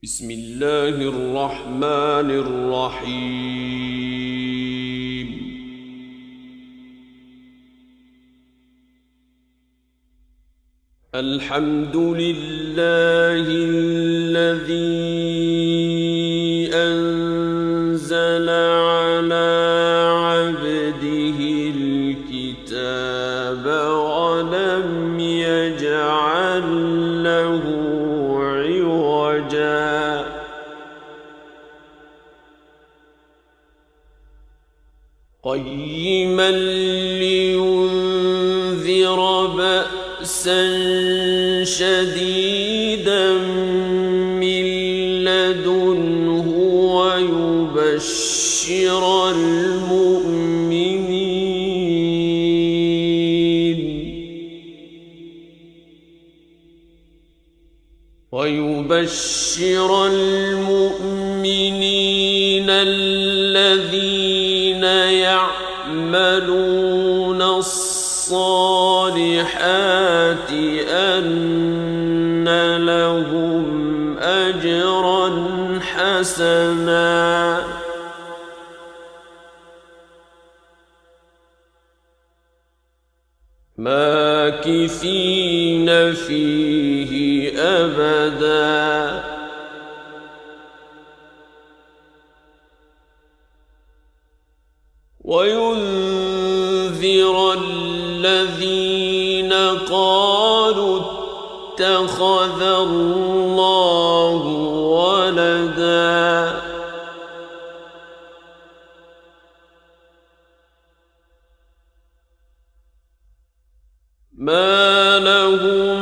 بسم الله الرحمن الرحيم. الحمد لله الذي أنزل على عبده الكتاب ولم يجعل له عوجا قيما لينذر بأسا شديدا من لدنه ويبشر المؤمنين الذين يعملون الصالحات أن لهم أجرا حسنا ماكثين فيه أبدا وينذر الذين قالوا اتخذ الله ولدا ما لهم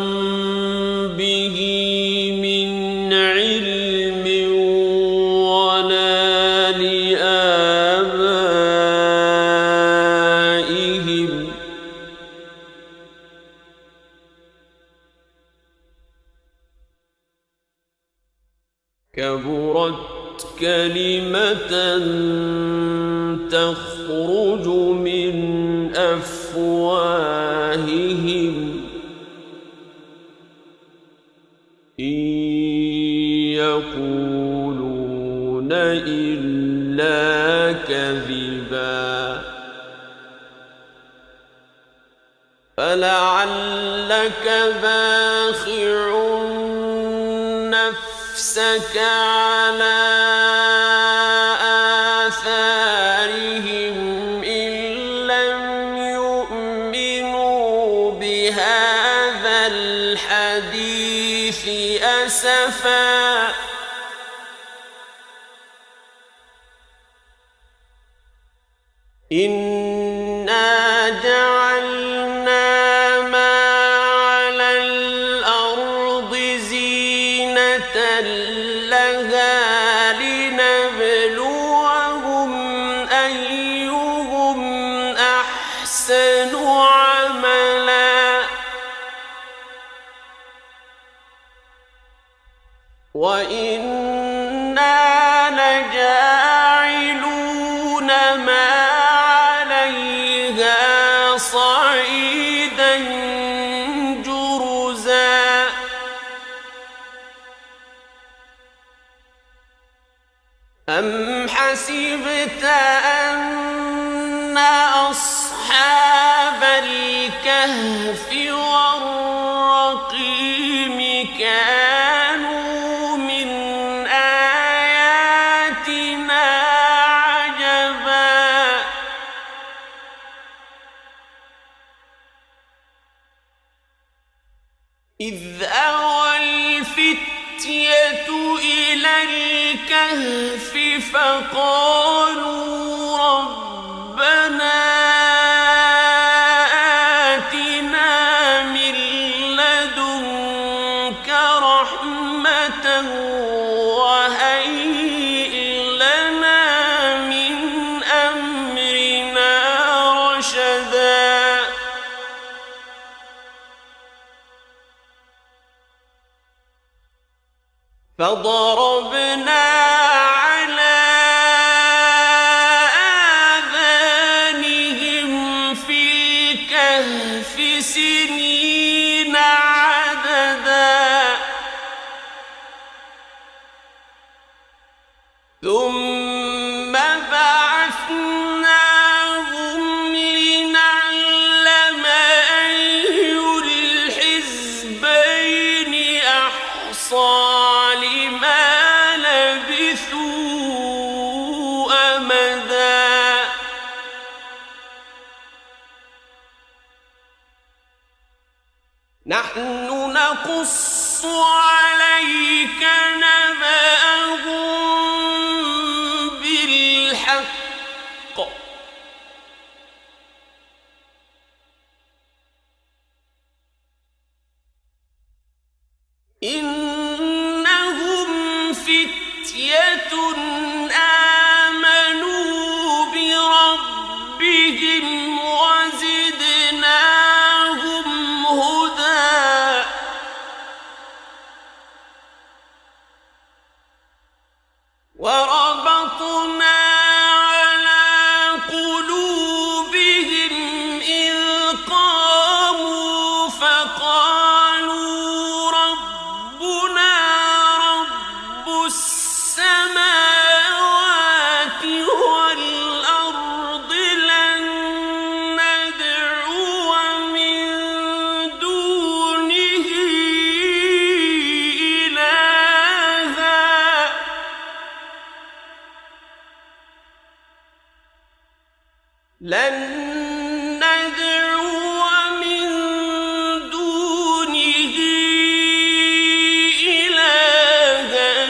به من علم ولا لآبائهم كبرت كلمة تخرج من أفواههم إن يقولون إلا كذبا فلعلك باخع نفسك على آثارهم إن لم يؤمنوا بهذا الحديث أسفا إنا جعلنا ما على الأرض زينة لها لنبلوهم أيهم أحسن عملا وإنا لجاعلون ما عليها صعيدا جرزا أم حسبت أن أصحاب الكهف والرقيم كانوا من آياتنا عجبا إذ أوى الفتية إلى الكهف فقالوا ربنا آتنا من لدنك رحمة وهيئ لنا من أمرنا رشدا فضربنا على آذانهم في الكهف سنين عددا ثم بعثناهم لنعلم أي الحزبين أحصى لما لبثوا أمدا نحن نقص عليك نبأهم بالحق إنهم فتية آمنوا بربهم وزدناهم هدى وربطنا على قلوبهم إذ قاموا فقالوا ربنا رب السماوات والأرض لن ندعو من دونه إلها لن ندعو من دونه إلها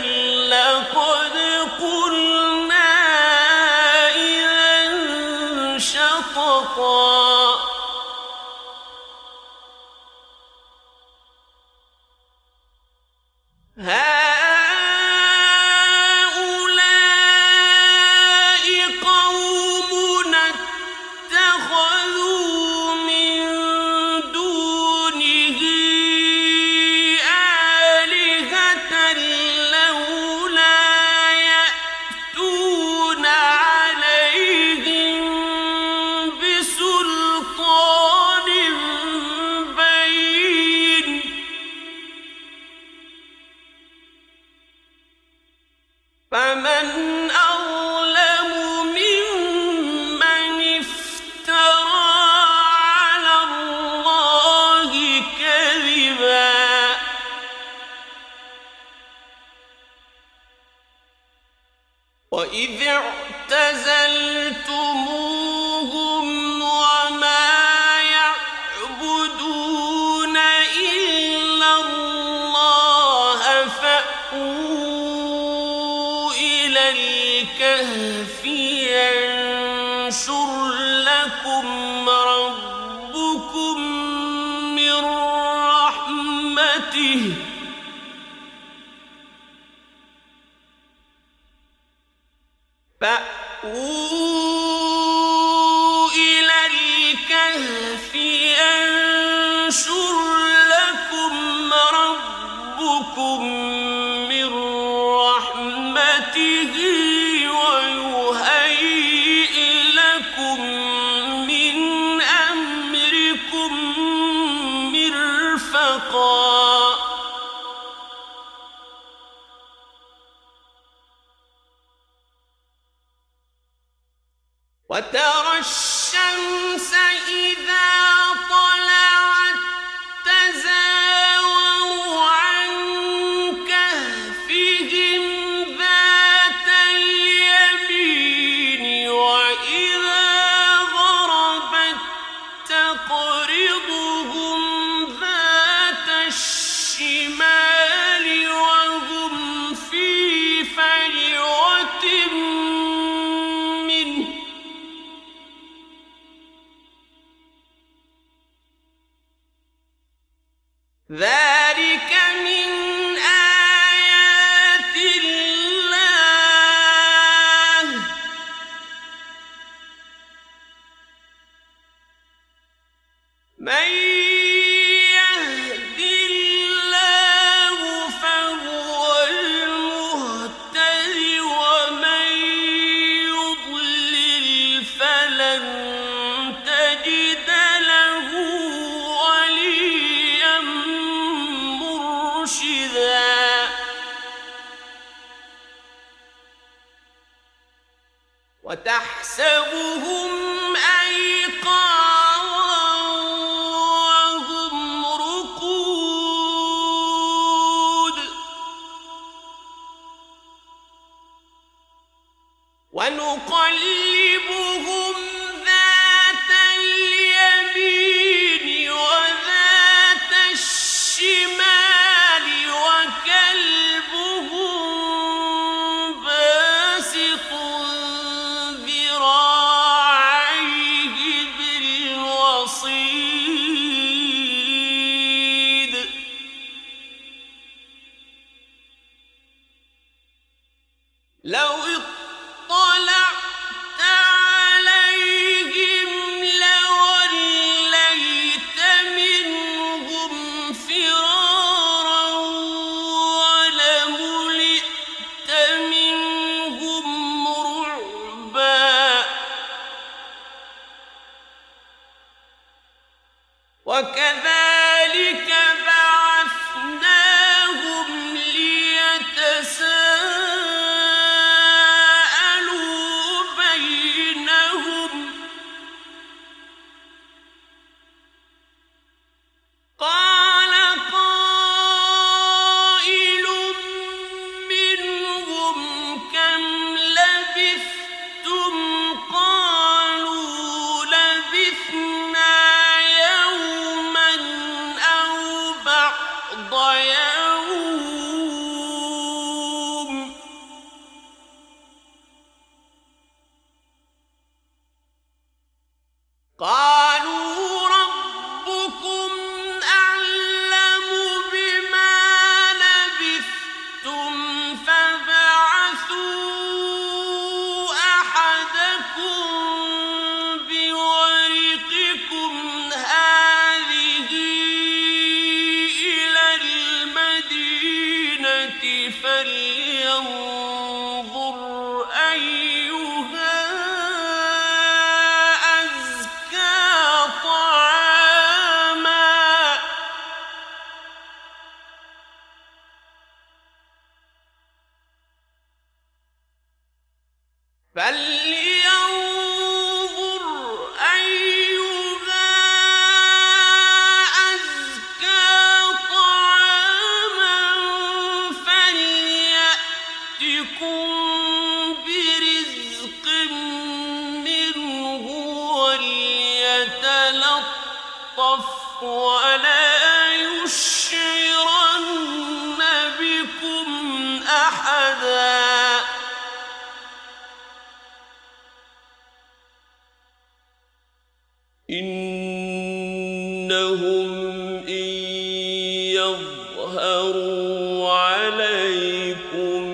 لقد قلنا إذا شططا هؤلاء قومنا اتخذوا من دونه آلهة لولا يأتون عليهم بسلطان بين فمن أظلم ممن افترى على الله كذبا وإذ اعتزلتموهم وما يعبدون إلا الله فأووا إلى الكهف ينشر لكم ربكم من رحمته فأووا إلى الكهف ينشر لكم ربكم من رحمته ويهيئ لكم من أمركم مرفقا وترى الشمس إذا طلعت تزاور عن كهفهم ذات اليمين وإذا غربت تقرضهم ذات الشمال وهم في فجوة منه وتحسبهم أيقاظا وهم رقود ونقلبهم ذات اليمين وذات الشمال وكلبهم باسط ذراعيه بالوصيد لو اطلعت عليهم لوليت منهم فرارا ولملئت منهم رعبا وكذلك بعثناهم ليتساءلوا بينهم قال قائل منهم كم لبثتم قالوا لبثنا يوما أو بعض يوم قالوا ربكم أعلم بما لبثتم فابعثوا أحدكم بورقكم هذه إلى المدينة فلينظر أيها أزكى طعاما فلينظر أيها أزكى طعاما فليأتكم برزق منه وليتلطف ولا يشعرن بكم أحدا إنهم إن يظهروا عليكم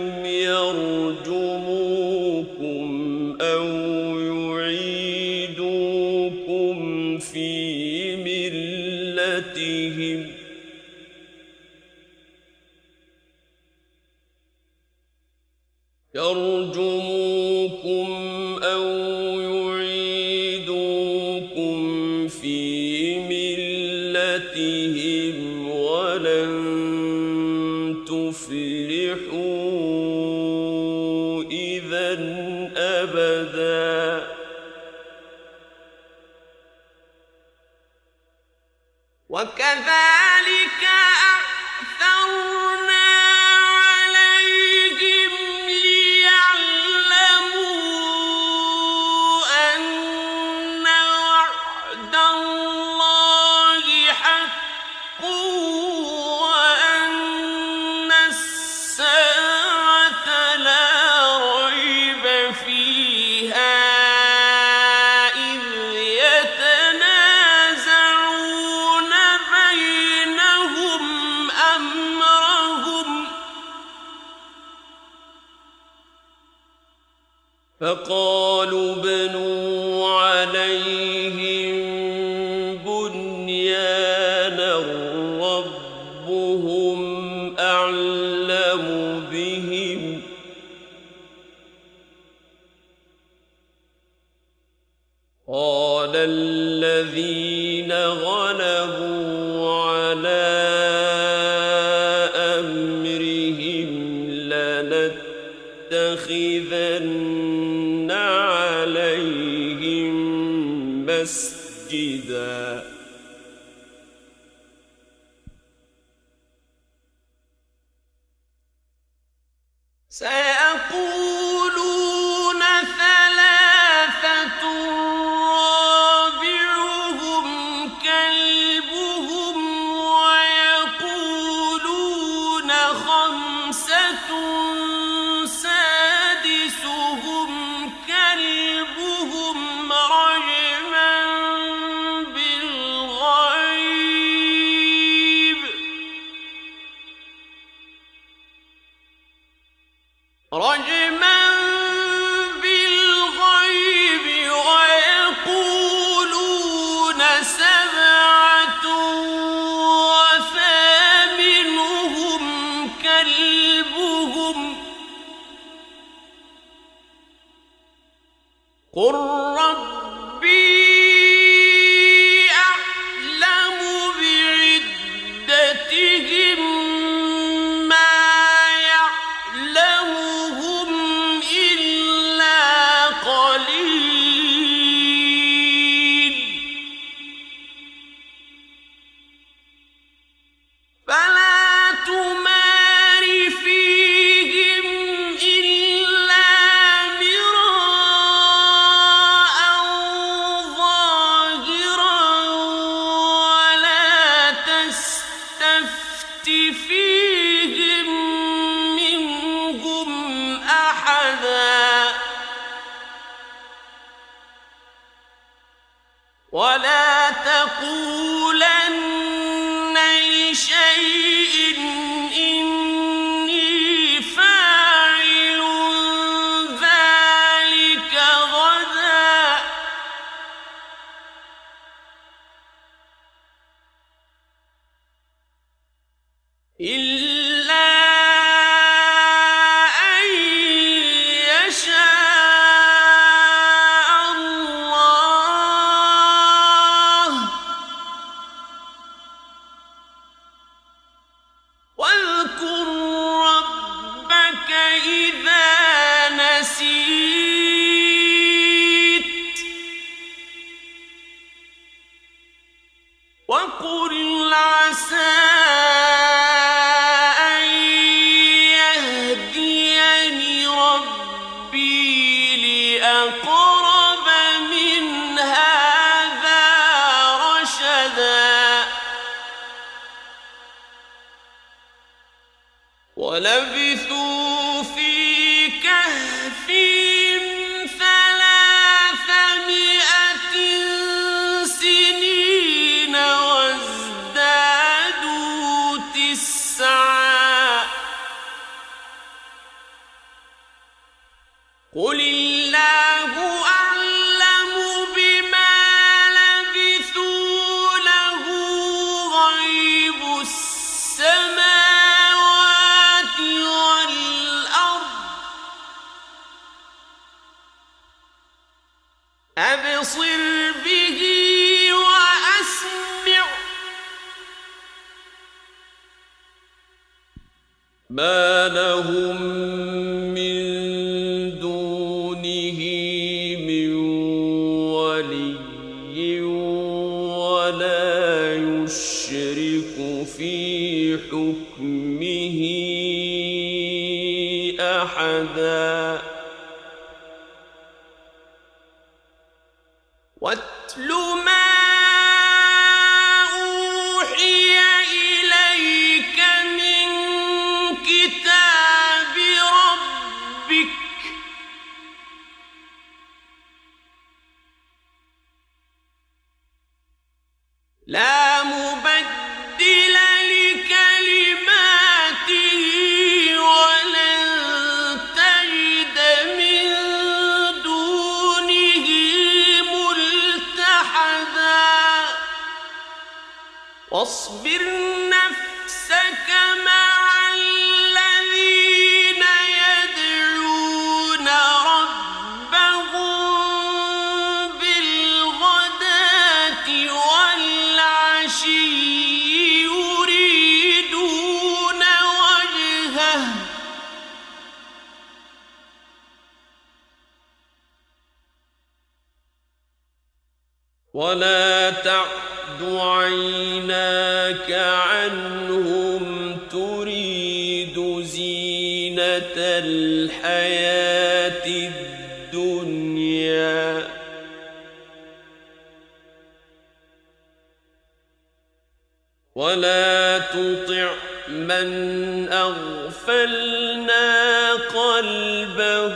يرجموكم أو يعيدوكم في ملتهم ولن تفلحوا إذا أبدا وكذلك أعثرنا عليهم ليعلموا أن وعد الله حق وأن الساعة لا ريب فيها إذ يتنازعون بينهم أمرهم فقالوا بنوا عليهم بنيانا ربهم أعلم بهم قال الذين غلبوا على أمرهم لنتخذن لنتخذن عليهم مسجدا سيقولون ثلاثة رابعهم كلبهم ويقولون خمسة سادسهم كلبهم رجما بالغيب ويقولون سبعة وثامنهم كلبهم قل ربي أعلم بعدتهم ما يعلمهم إلا قليل فلا تمار فيهم إلا مراء ظاهرا ولا تستفت فيهم منهم أحدا ولا تقولن لشيء إني فاعل ذلك غدا إلا أن يشاء الله واذكر ربك إذا نسيت وقل عسى أن يهديني ربي لأقرب من هذا رشدا ولبثوا في كهفهم 300 سنين وازدادوا 9 قل الله أعلم بما لبثوا له غيب السماوات والأرض أبصر به وأسمع ما لهم من دونه من ولي ولا يشرك في حكمه أحدا واتل ما أوحي إليك من كتاب ربك لا مبدل لكلماته ولن تجد من دونه ملتحدا واصبر نفسك مع الذين يدعون ربهم بالغداة والعشي يريدون وجهه ولا تعد عيناك عنهم تريد زينة الحياة الدنيا ولا تطع من أغفلنا قلبه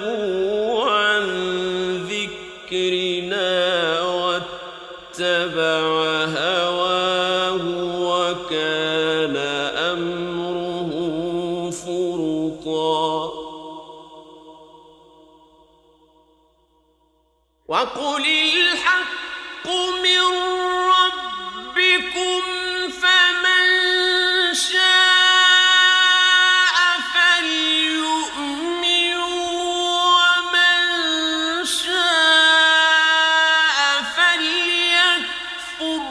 عن ذكرنا واتبع هواه وكان أمره فرطا وقل الحق من ربكم فمن شاء فليؤمن ومن شاء فليكفر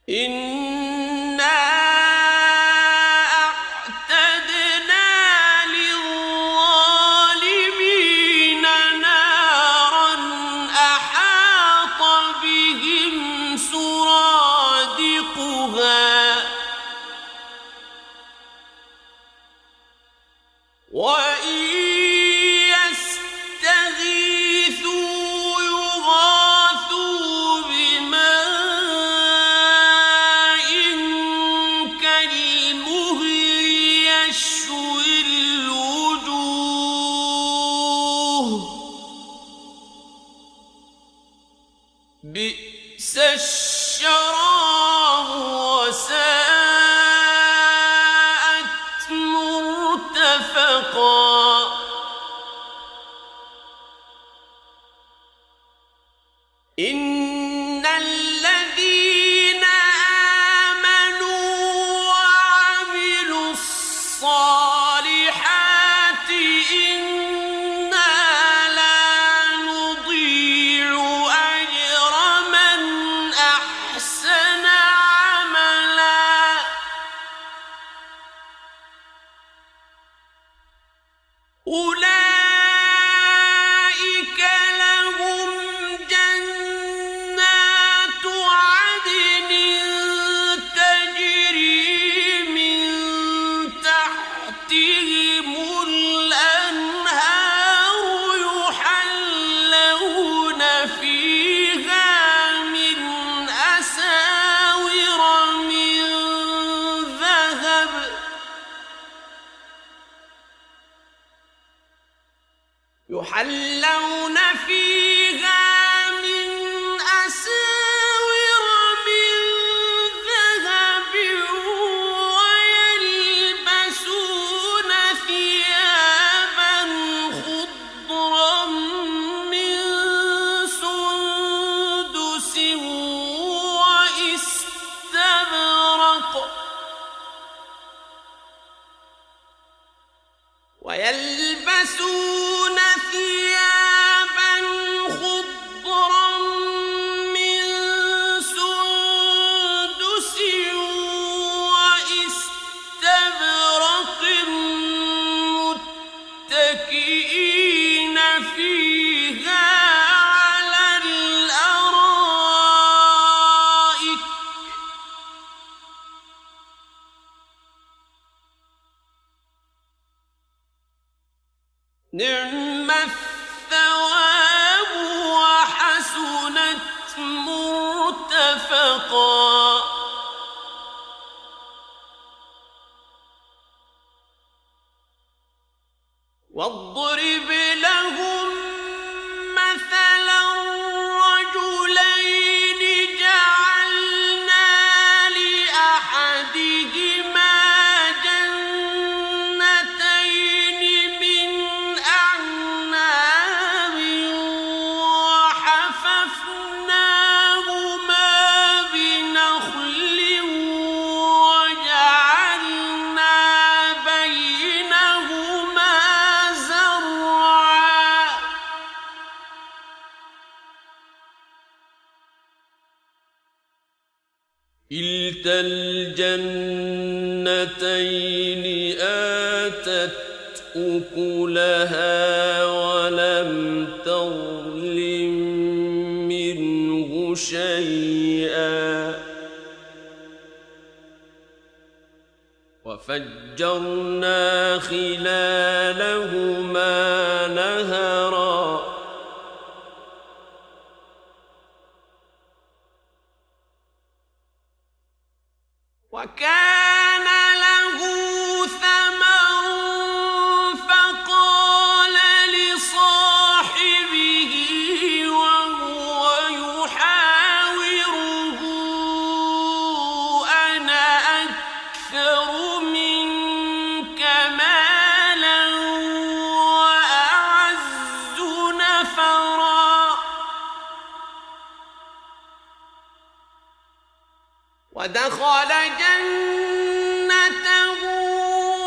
إنا أعتدنا للظالمين نارا أحاط بهم سرادقها وإن يستغيثوا يغاثوا بماء كالمهل يشوي الوجوه بئس الشراب وساءت مرتفقا إن الذين آمنوا وعملوا الصالحات إنا لا نضيع أجر من أحسن عملا أولئك لهم جنات عدن تجري من تحتهم الأنهار يحلون فيها من أساور من ذهب يحلون فيها من أساور من ذهب ويلبسون ثيابا خضرا من سندس واستبرق ويلبسون ثيابا خضرا من سندس واستبرق متكئين فيها على الأرائك نعم الثواب وحسنت مرتفقا واضرب لهم مثلا رجلين جعلنا لأحدهما جنتين من أعناب وحففناهما بنخل وجعلنا بينهما زرعا كلتا الجنتين آتت أكلها ولم تظلم شيئا وفجرنا خلالهما نهرا وكان له ثمر فقال لصاحبه وهو يحاوره أنا أكثر منك مالا وأعز نفرا ودخل جنته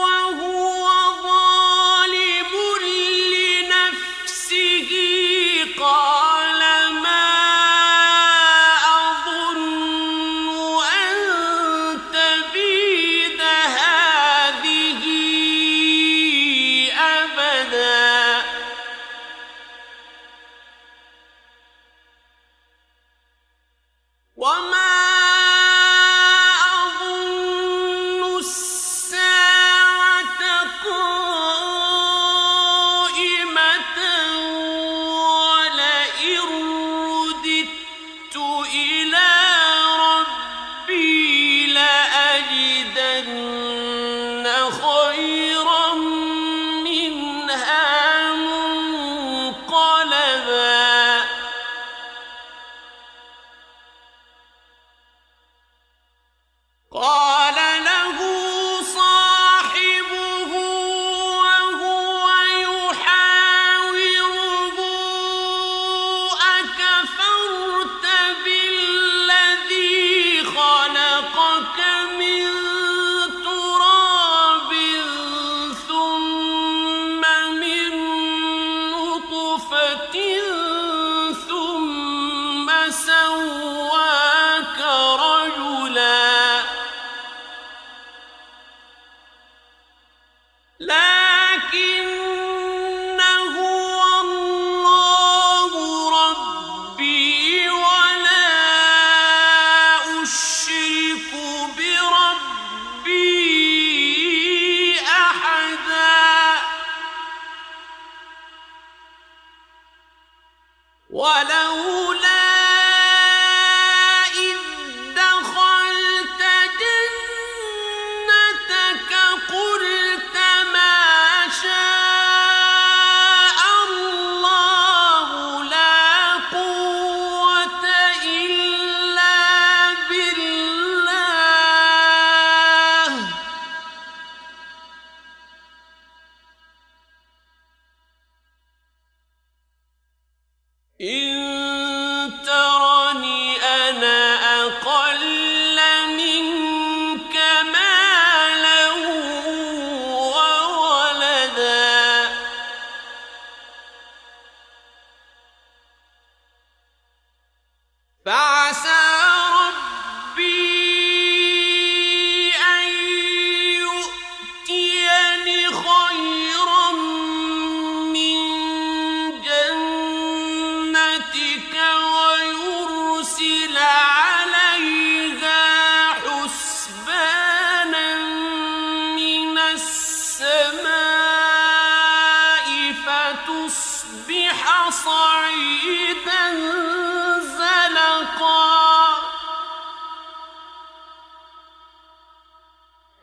وهو ظالم لنفسه قال ما أظن أن تبيد هذه أبدا وما خيرا منها منقلبا قال له صاحبه وهو يحاوره أكفرت بالذي خلقك من سواك رجلا لكن هو الله ربي ولا أشرك بربي أحدا ولولا إن ترني أنا أقل منك مالا وولدا فعسى ربي أن يؤتيني خيرا من جنتك ويرسل عليها حسبانا من السماء فتصبح صعيدا زلقا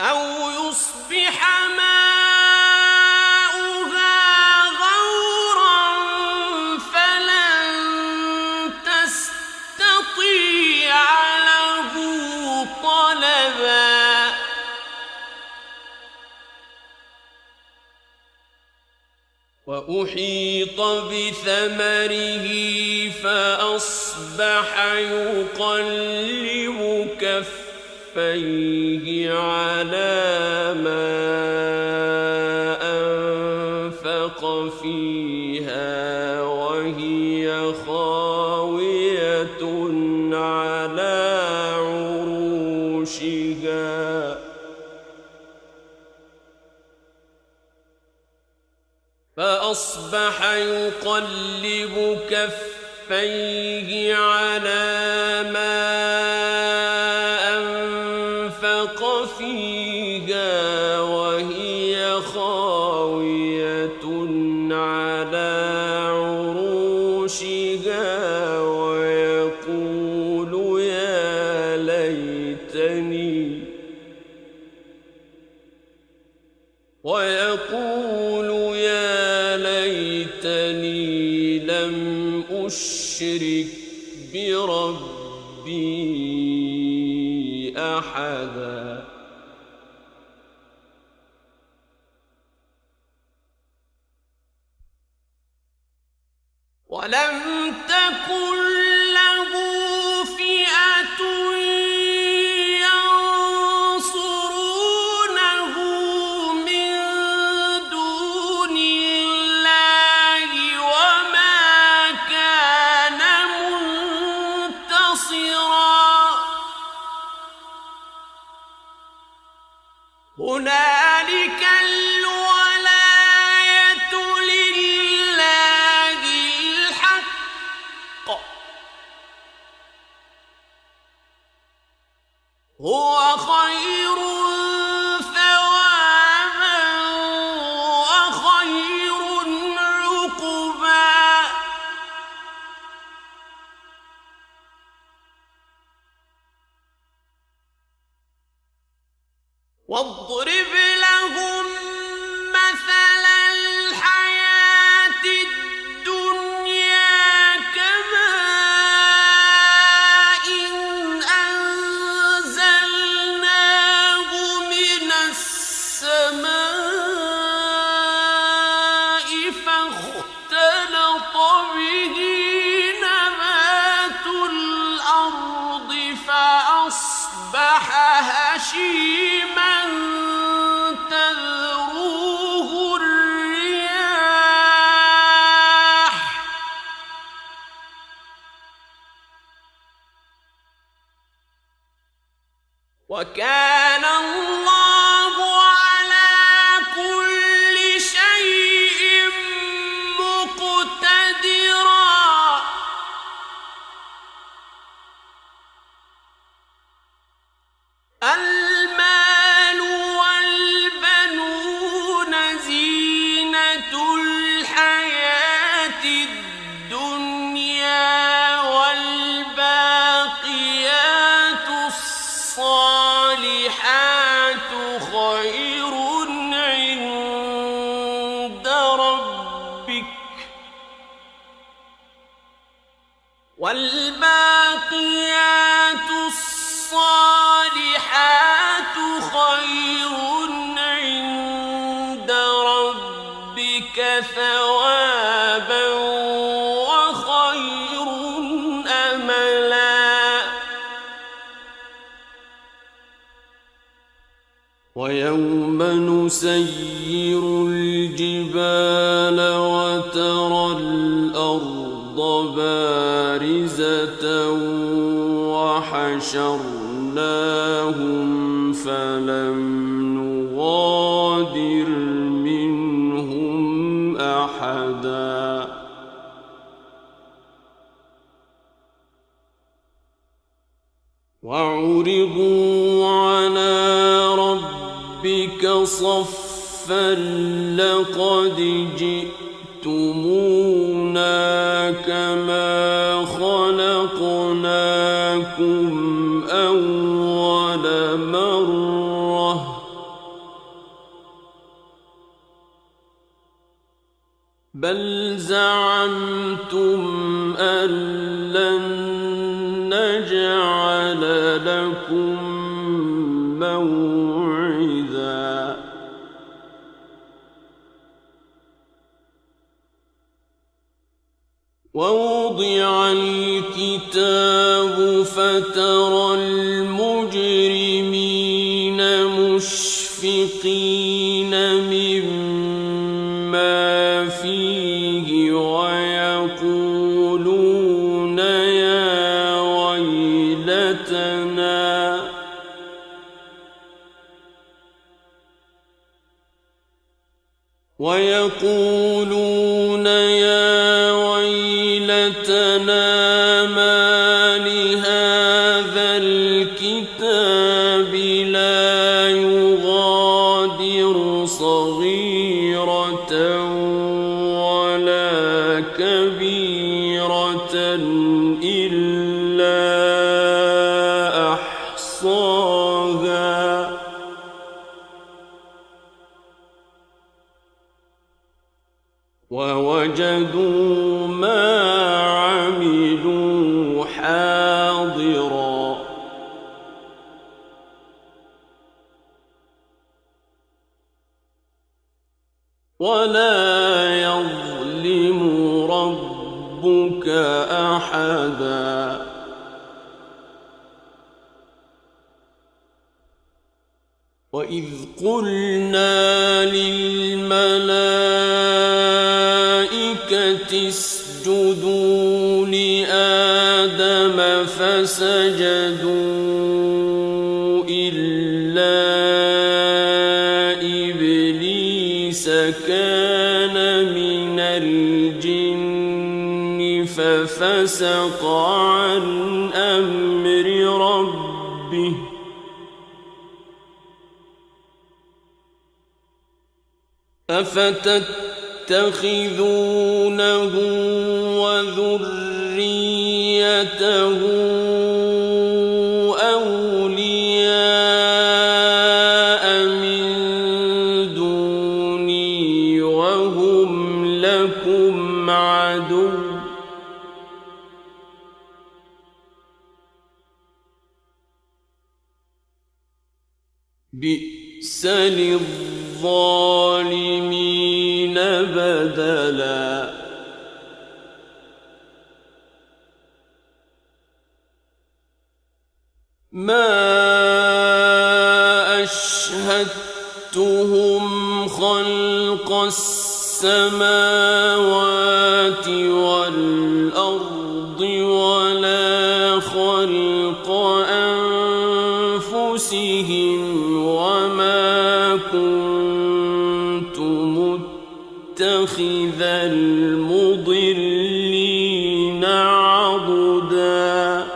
أو يصبح ماؤها غورا فلن تستطيع له طلبا وأحيط بثمره فأصبح يقلب كفيه على ما أنفق فيها وهي خاوية على عروشها فأصبح يقلب كفيه كفيه على ما أنفق فيها وهي خاوية على عروشها ويقول يا ليتني لم أشرك بربي أحدا ولم تكن له فئة ينصرونه من دون الله وما كان منتصرا هنالك الولاية لله الحق هو خير ثوابا وخير عقبا واضرب لهم مثل الحياة الدنيا كماء أنزلناه من السماء فاختلط به نبات الأرض فأصبح هشيما تذروه الرياح وكان الله على كل شيء مقتدرا المال والبنون زينة الحياة الدنيا والباقيات الصالحات خير عند ربك والباقيات الصالحات خير عند ربك ثوابا وخير أملا ويوم نسير الجبال وترى الأرض بارزة وحشرناهم فلم نغادر منهم أحدا وعرضوا على ربك صفا لقد جئتمونا كما خلقناكم أول مرة بل زعمتم أن لن نجعل لكم موعدا ووضع الكتاب فترى المجرمين مشفقين مما فيه ويقولون يا ويلتنا ويقولون يا ويلتنا ووجدوا ما عملوا حاضرا ولا يظلم ربك أحدا وإذ قلنا للملائكة اسجدوا لآدم فسجدوا إلا إبليس كان من الجن ففسق عن أمر ربه أفتتخذونه وذريته أولياء من دوني وهم لكم عدو بئس للظالمين بدلا ما أشهدتهم خلق السماوات والأرض ولا خلق أنفسهم وما كنت متخذ المضلين عضدا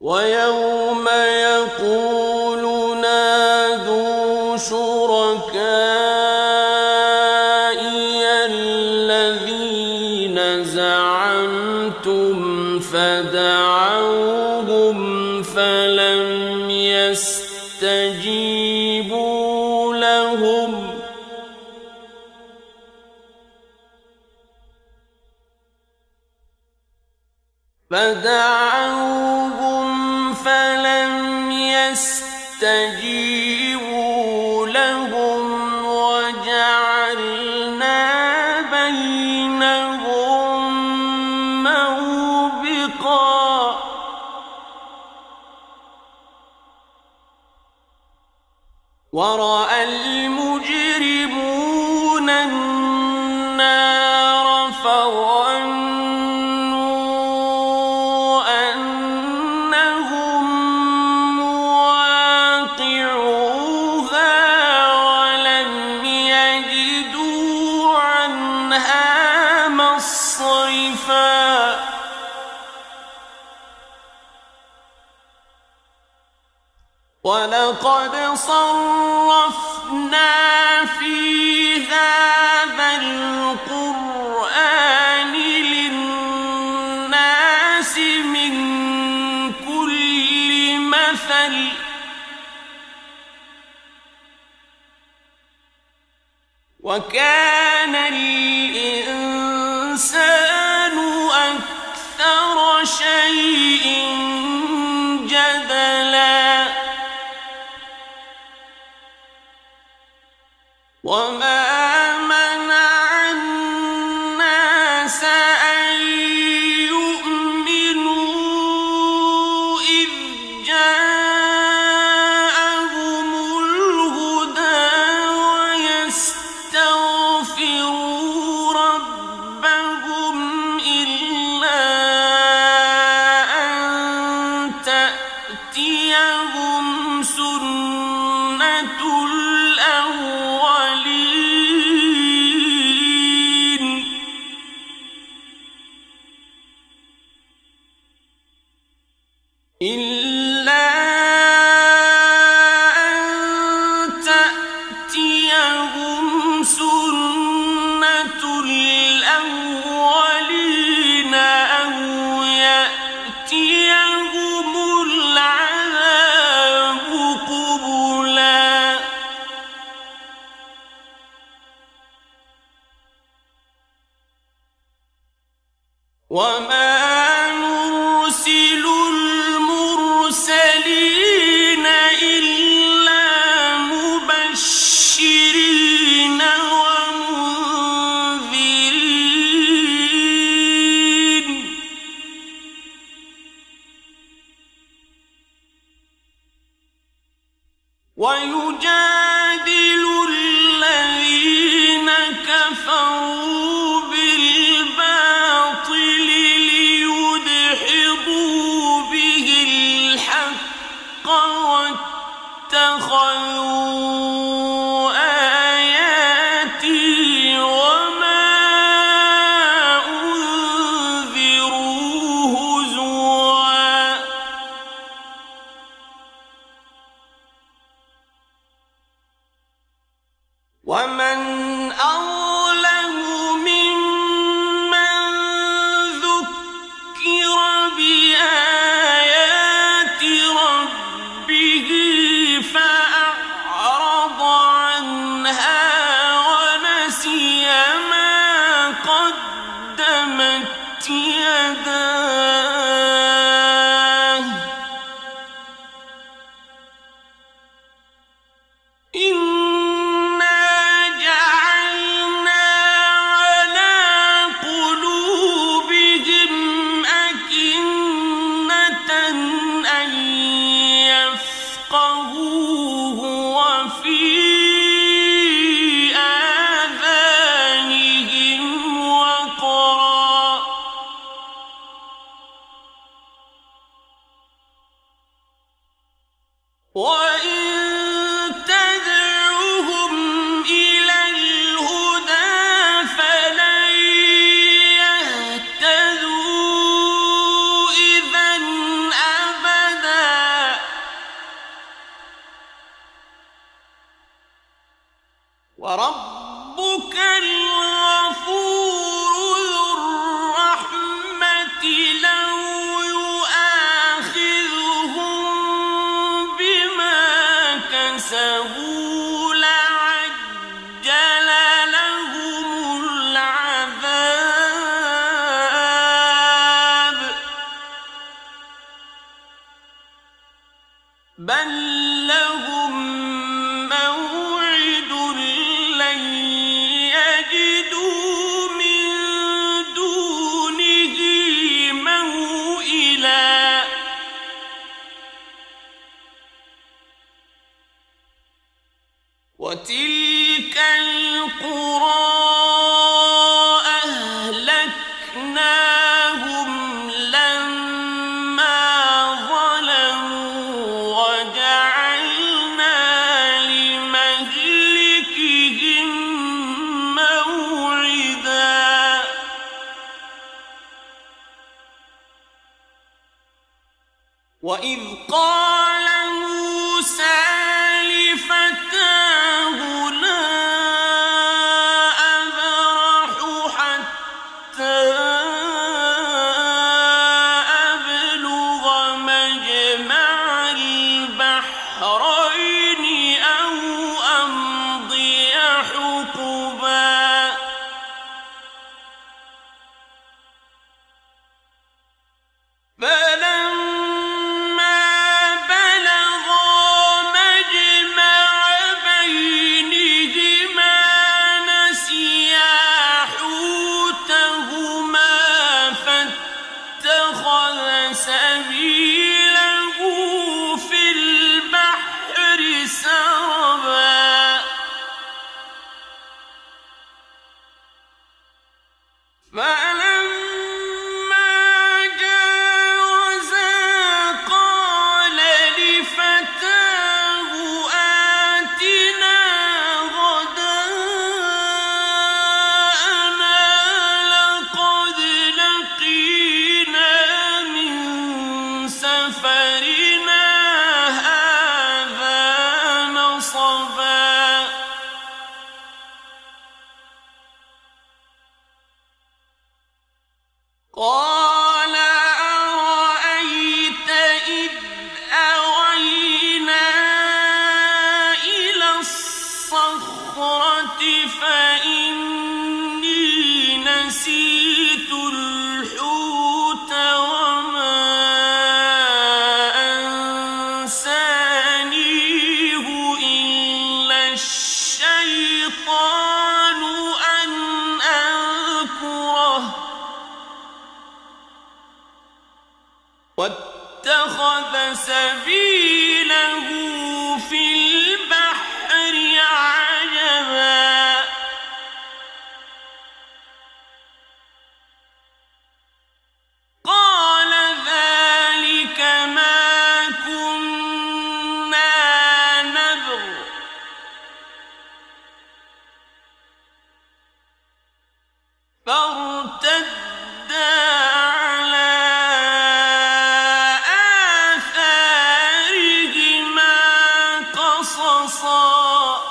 ويوم يقول نادوا شركائي الذين زعمتم فدعوهم فلم يستجيبوا لهم وجعلنا بينهم موبقا ورأى المجرمون النار فظنوا أنهم مواقعوها ولم يجدوا عنها مصرفا ولقد صرفنا في هذا القرآن للناس من كل مثل وكان الإنسان أكثر شيء جدلا وما منع الناس أن يؤمنوا إذ جاءهم الهدى ويستغفروا ربهم إلا أن تأتيهم سنة إلا أن تأتيهم سنة الأولين أو يأتيهم العذاب قبلا ويجادل الذين كفروا بالباطل ليدحضوا به الحق واتخذوا آياتي وما أنذروا هزوا ومن أظلم ممن ذكر بآيات ربه فأعرض عنها ونسي ما قدمت يداه إنا جعلنا على قلوبهم أكنة أن يفقهوه وفي آذانهم وقرا وإن تدعهم إلى الهدى فلن يهتدوا إذا أبدا وربك الغفور ذو الرحمة لو يؤاخذهم بما كسبوا لعجل لهم العذاب بل لهم موعد لن يجدوا من دونه موئلا وتلك القرى أهلكناهم لما ظلموا وجعلنا لمهلكهم موعدا وإذ قال موسى لفتاه لا أبرح حتى أبلغ مجمع البحرين أو أمضي حقبا فلما بلغا مجمع بينهما نسيا حوتهما فاتخذ سبيله في البحر سربا فلما جاوزا قال لفتاه آتنا غداءنا لقد لقينا من سفرنا هذا نصبا قال أرأيت إذ أوينا إلى الصخرة فإني نسيت الحوت وما أنسانيه إلا الشيطان أن أذكره واتخذ سبيله في البحر عجبا قال ذلك ما كنا نبغ فارتدا على آثارهما قصصا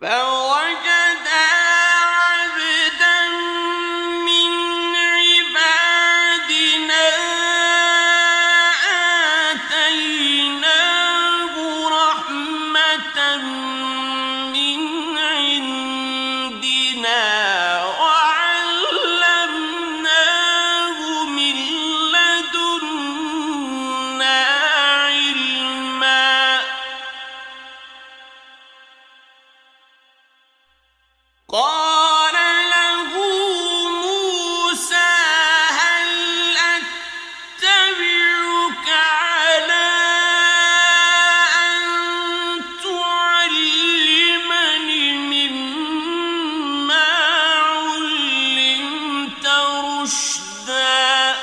فوجدا عبدا من عبادنا آتيناه رحمة من عندنا وعلمناه من لدنا علما قال له موسى هل أتبعك على أن تعلمني مما علمت رشدا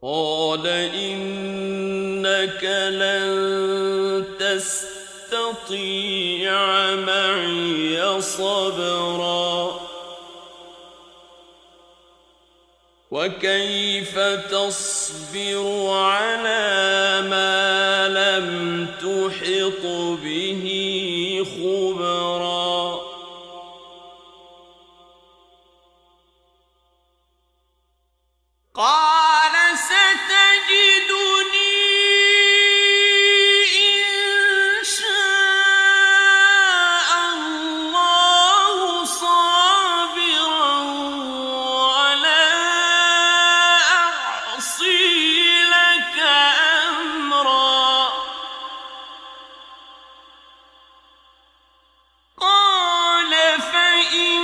قال إنك لن تستطيع معي صبرا وكيف تصبر على ما لم تحط به خبرا قال ستجدني إن شاء الله صابرا ولا أعصي لك أمرا قال فإن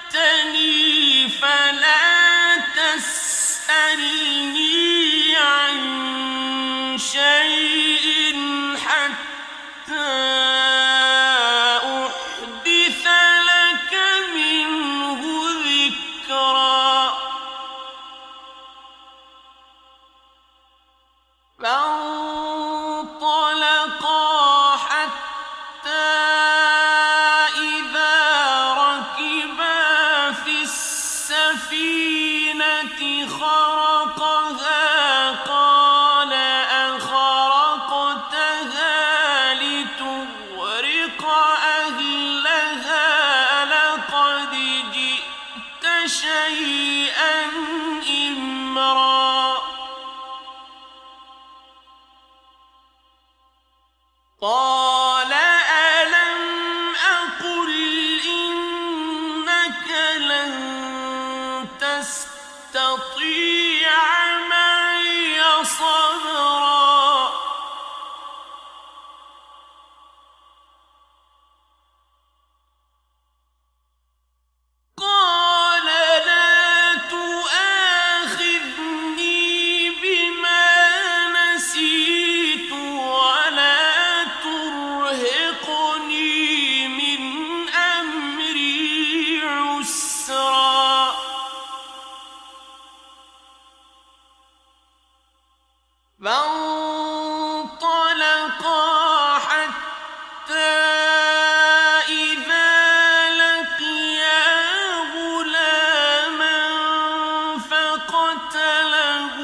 اتبعتني فلا تسألني عن شيء حتى أحدث لك منه ذكرا فانطلقا حتى إذا ركبا في السفينة خرقها قال أخرقتها لتغرق أهلها لقد جئت شيئا إمرا قال ألم أقل إنك لن تستطيع معي صبرا قال لا تؤاخذني بما نسيت ولا ترهقني من أمري عسرا فانطلقا حتى إذا لقيا غلاما فقتله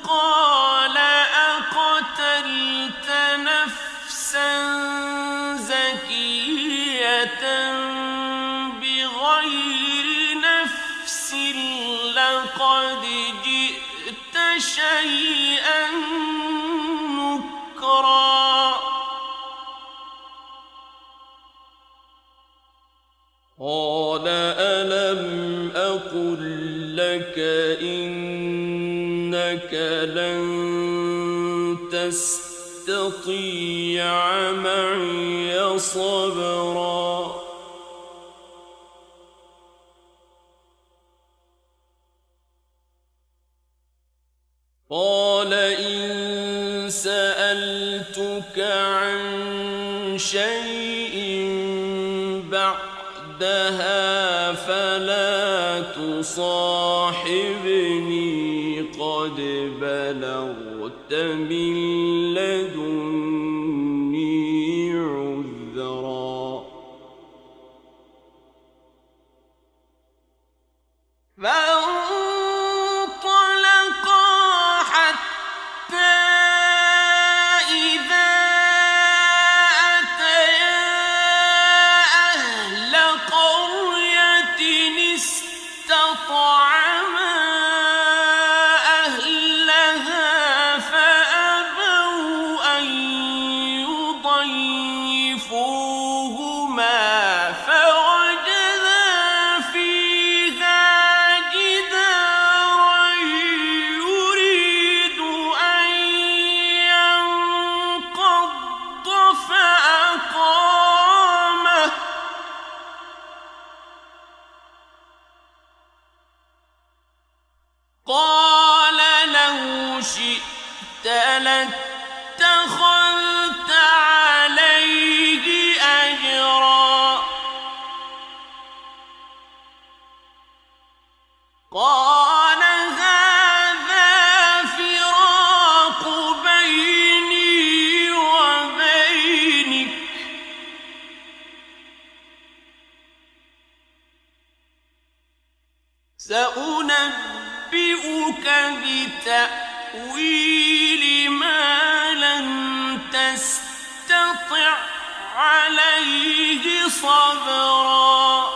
قال أقتلت نفسا زكية بغير نفس لقد جئت شيئا نكرا قال ألم أقل لك إنك لن تستطيع يستطيع معي صبرا قال إن سألتك عن شيء بعدها فلا تصاحبني قد بلغت من لدني عذرا قال لو شئت لاتخذت عليه أجرا قال هذا فراق بيني وبينك سأنبئك بتأويل ما لم تستطع عليه صبرا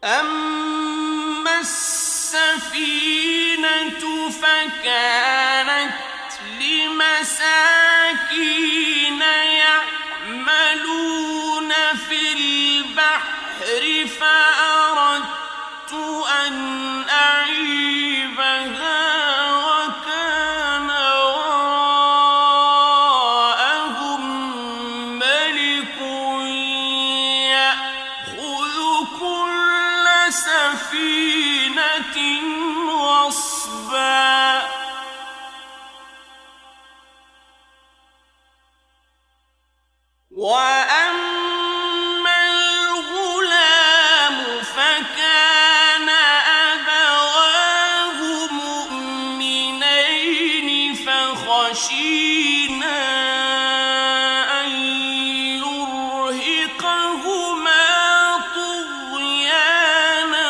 أما السفينة فكانت لمساكين يعملون في البحر فأردت أن أعيبها وكان وراءهم ملك يأخذ كل سفينة غصبا وأما الغلام فكان أبواه مؤمنين فخشينا أن يرهقهما طغيانا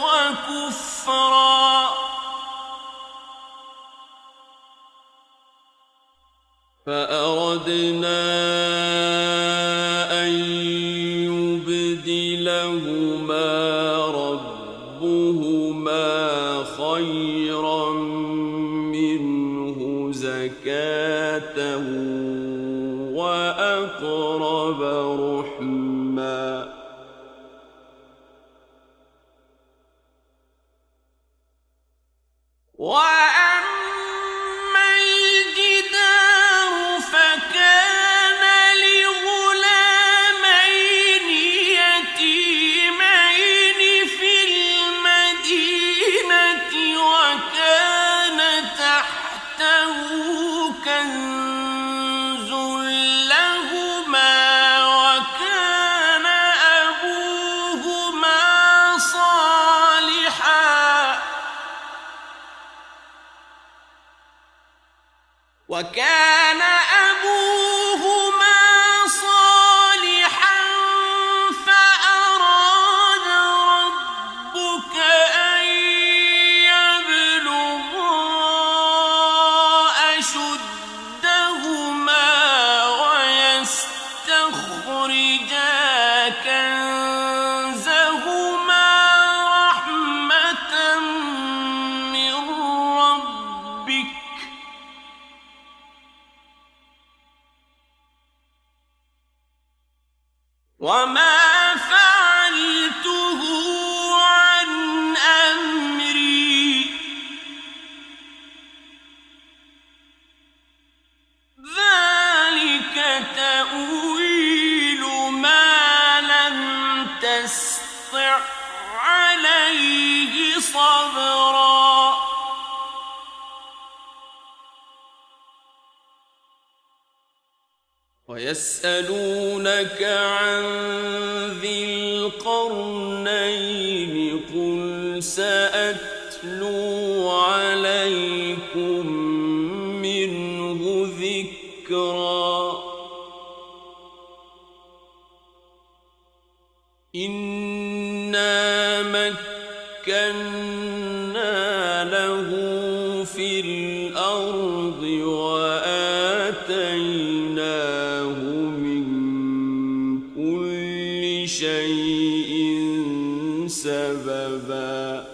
وكفرا فأردنا أن يبدلهما ربهما خيرا منه زكاة وأقرب رحما وأما الجدار فكان لغلامين يتيمين في المدينة وكان تحته كنز لهما وكان أبوهما صالحا فأراد ربك أن يبلغا أشدهما ويستخرجا كنزهما رحمة من ربك ويسألونك عن ذي القرنين قل سأتلو عليكم منه ذكرا إنا مكنا له في الأرض وآتيناه من كل شيء سببا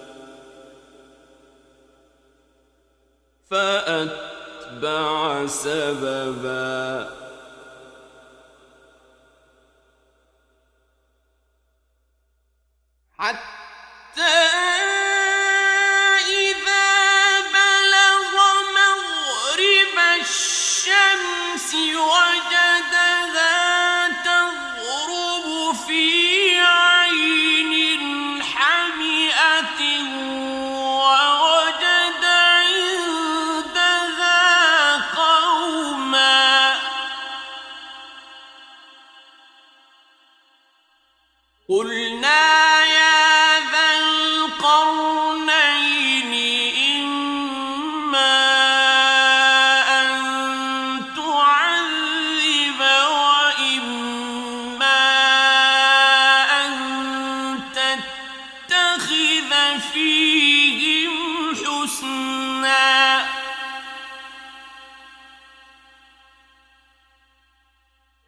فأتبع سببا حتى إذا بلغ مغرب الشمس وجدها تغرب في عين حمئة ووجد عندها قوما قلنا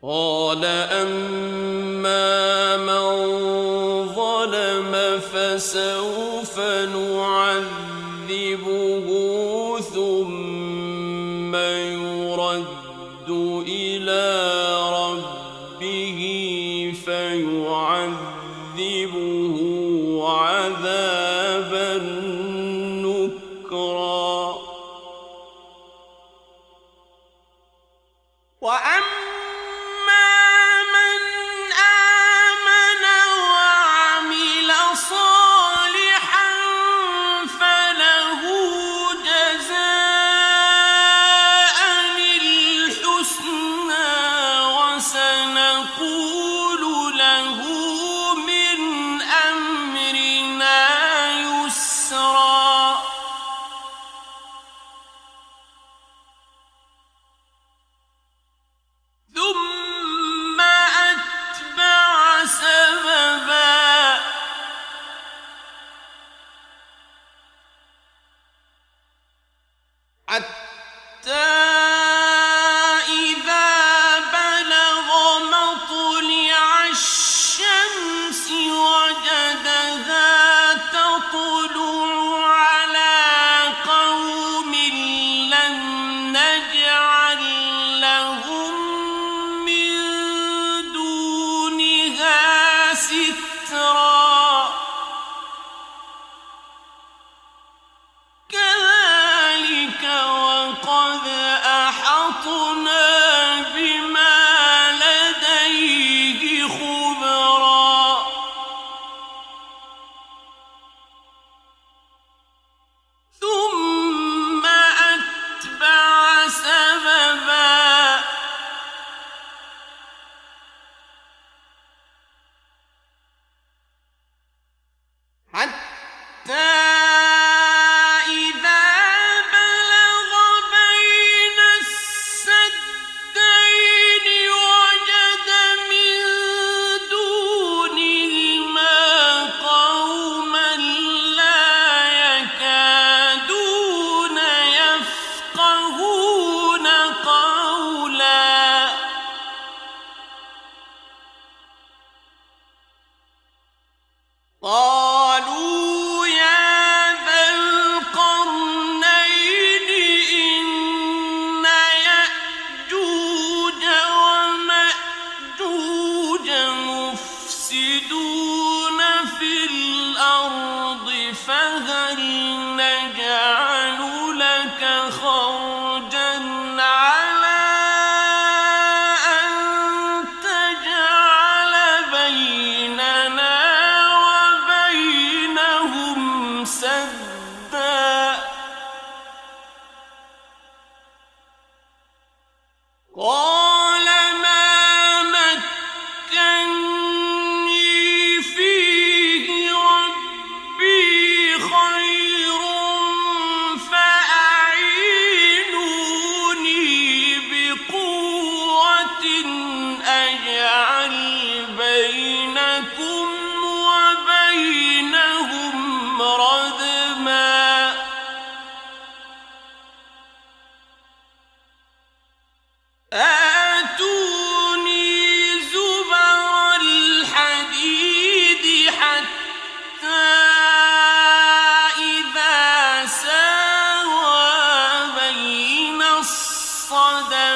قال أما من ظلم فسوف نعذبه ثم يرد إلى ربه فيعذبه عذابا نكرا حتى إذا بلغ مطلع الشمس وجدها تطلع على قوم لم نجعل لهم من دونها سترا كذلك وقد أحطنا بما لديه خبرا ثم أتبع سببا حتى قالوا يا ذا القرنين إن يأجوج ومأجوج مفسدون في الأرض فهل نجعل لك خرجا على أن تجعل بيننا سدا قال ما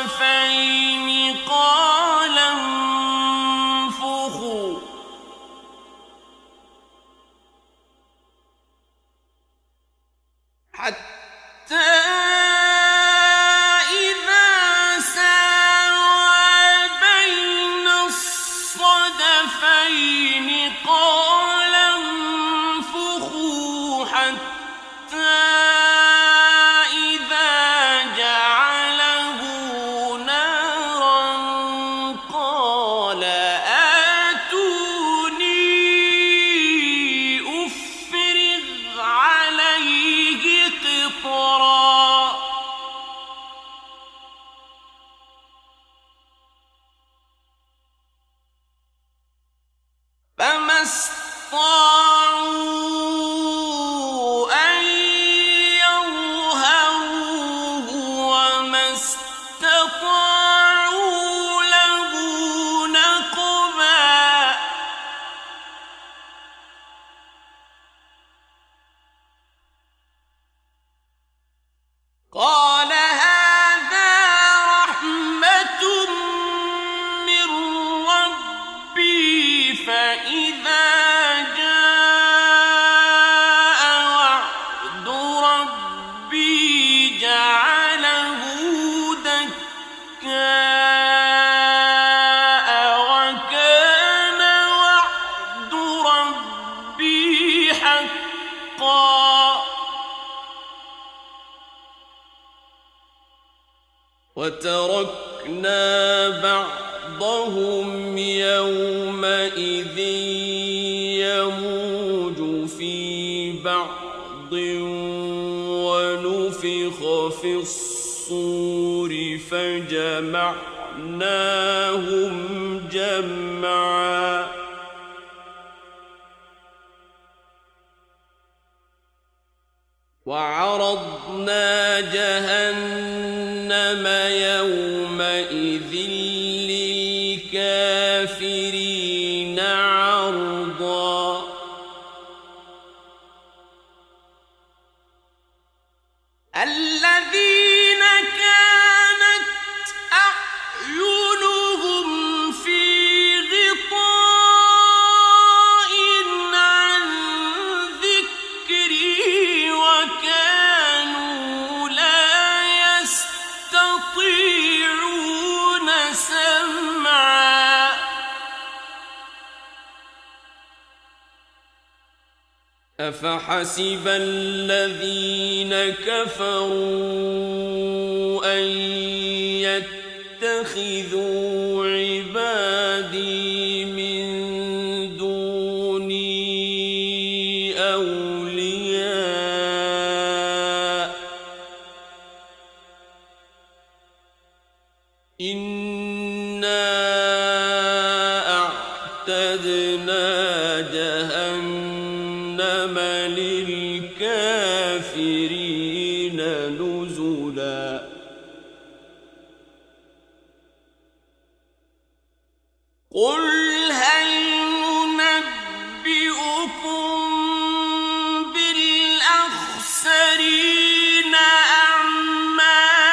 الصدفين قال انفخوا حتى إذا ساوى بين الصدفين قال انفخوا حتى إذا جعله نارا قال آتوني أفرغ عليه قطرا فما استطاعوا أن يظهروه وما استطاعوا له نقبا قال هذا رحمة من ربي فإذا جاء وعد ربي جعله دكاء وكان وعد ربي حقا وتركنا بعضهم يومئذ يموج في بعض ونفخ في الصور فجمعناهم جمعا وعرضنا جهنم يومئذ للكافرين عرضا الذين كانت أعينهم في غطاء عن ذكري وكانوا لا يستطيعون سمعا أفحسب الذين كفروا أن يتخذوا عبادي من دوني أولياء إنا أعتدنا جهنم للكافرين نزلا قل هل ننبئكم بالأخسرين أعمالا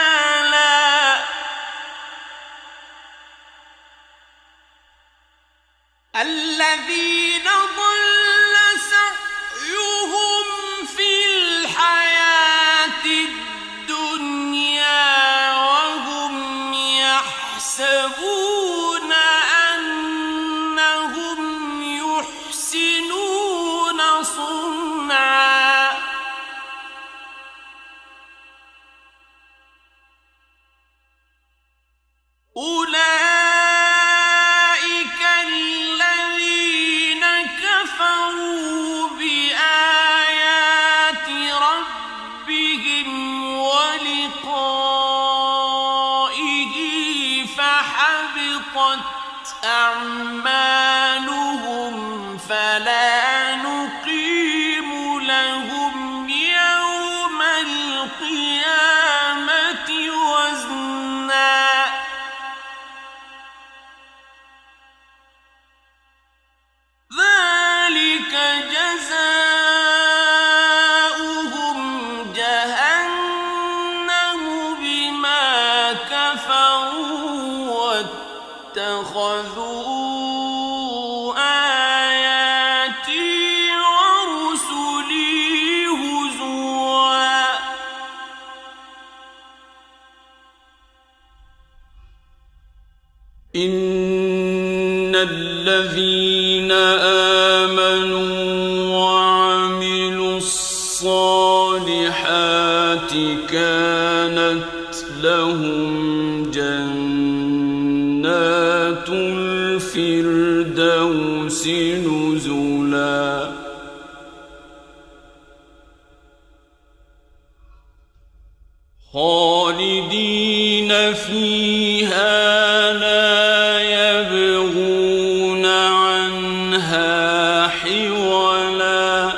الذين ضل سعيهم في الحياة الدنيا وهم يحسبون أنهم يحسنون صنعا أولئك الذين كفروا بآيات ربهم ولقائه فحبطت أعمالهم فلا نقيم لهم يوم القيامة وزنا ذلك جزاؤهم جهنم بما كفروا واتخذوا آياتي ورسلي هزوا إن الذين آمنوا وعملوا الصالحات كانت لهم جنات الفردوس نزلا خالدين فيها لا يبغون عنها حولا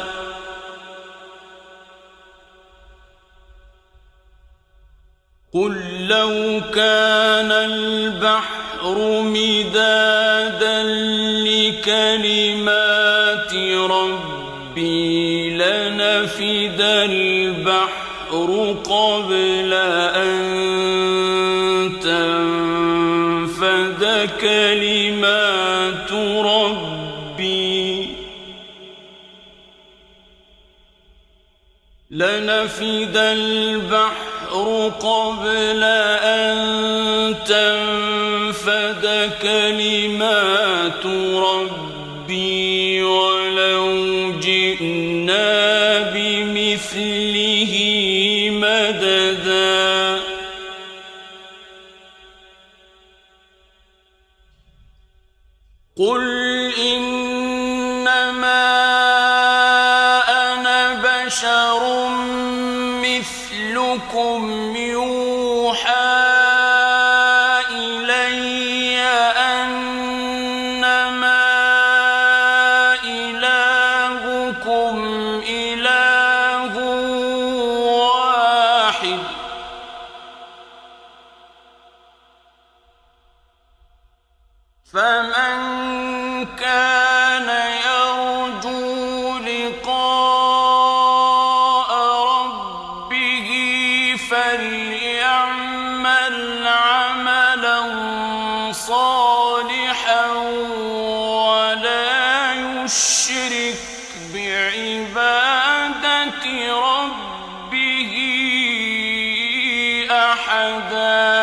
قل لو كان البحر مدادا لكلمات ربي لنفد البحر قبل أن تنفد كلمات ربي لنفد البحر قبل أن تنفد كلمات ربي ولو جئنا بمثله مددا قل إنما أنا بشر مثلكم يوحى إلي أنما إلهكم إله واحد فمن كان يرجو لقاء ربه فليعمل عملا صالحا ولا يشرك بعبادة ربه أحدا